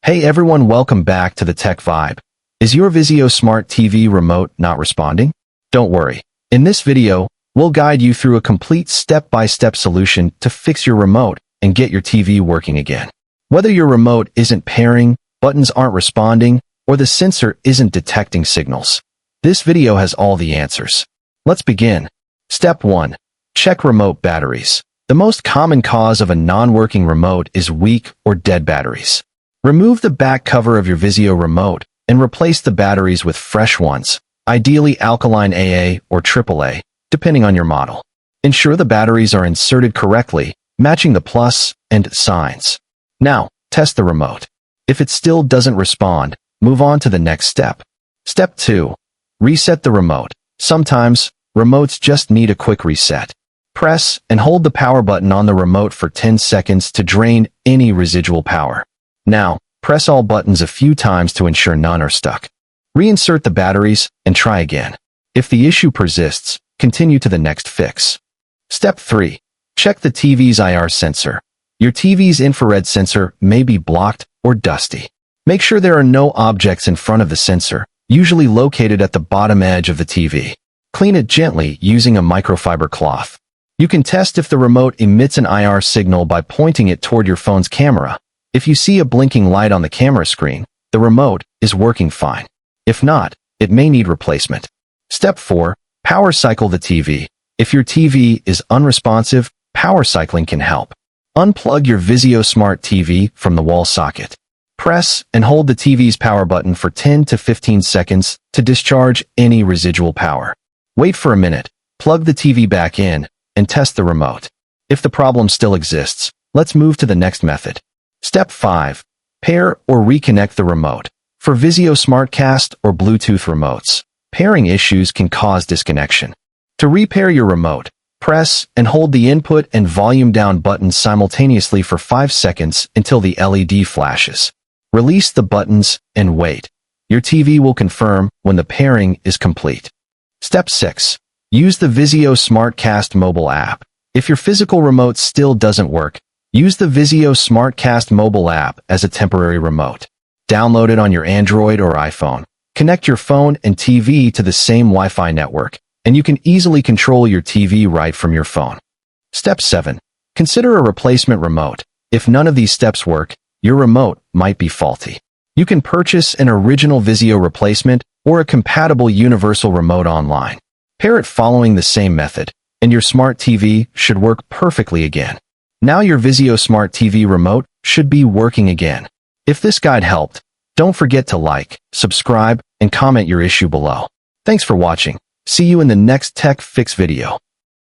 Hey everyone, welcome back to the Tech Vibe. Is your VIZIO Smart TV remote not responding? Don't worry. In this video, we'll guide you through a complete step-by-step solution to fix your remote and get your TV working again. Whether your remote isn't pairing, buttons aren't responding, or the sensor isn't detecting signals, this video has all the answers. Let's begin. Step 1. Check remote batteries. The most common cause of a non-working remote is weak or dead batteries. Remove the back cover of your VIZIO remote and replace the batteries with fresh ones, ideally alkaline AA or AAA, depending on your model. Ensure the batteries are inserted correctly, matching the plus and signs. Now, test the remote. If it still doesn't respond, move on to the next step. Step 2. Reset the remote. Sometimes, remotes just need a quick reset. Press and hold the power button on the remote for 10 seconds to drain any residual power. Now, press all buttons a few times to ensure none are stuck. Reinsert the batteries and try again. If the issue persists, continue to the next fix. Step 3. Check the TV's IR sensor. Your TV's infrared sensor may be blocked or dusty. Make sure there are no objects in front of the sensor, usually located at the bottom edge of the TV. Clean it gently using a microfiber cloth. You can test if the remote emits an IR signal by pointing it toward your phone's camera. If you see a blinking light on the camera screen, the remote is working fine. If not, it may need replacement. Step 4. Power cycle the TV. If your TV is unresponsive, power cycling can help. Unplug your VIZIO Smart TV from the wall socket. Press and hold the TV's power button for 10 to 15 seconds to discharge any residual power. Wait for a minute, plug the TV back in, and test the remote. If the problem still exists, let's move to the next method. Step 5. Pair or reconnect the remote. For VIZIO SmartCast or Bluetooth remotes, pairing issues can cause disconnection. To repair your remote, press and hold the input and volume down buttons simultaneously for 5 seconds until the LED flashes. Release the buttons and wait. Your TV will confirm when the pairing is complete. Step 6. Use the VIZIO SmartCast mobile app. If your physical remote still doesn't work, use the VIZIO SmartCast mobile app as a temporary remote. Download it on your Android or iPhone. Connect your phone and TV to the same Wi-Fi network, and you can easily control your TV right from your phone. Step 7. Consider a replacement remote. If none of these steps work, your remote might be faulty. You can purchase an original VIZIO replacement or a compatible universal remote online. Pair it following the same method, and your smart TV should work perfectly again. Now your VIZIO Smart TV remote should be working again. If this guide helped, don't forget to like, subscribe, and comment your issue below. Thanks for watching. See you in the next Tech Fix video.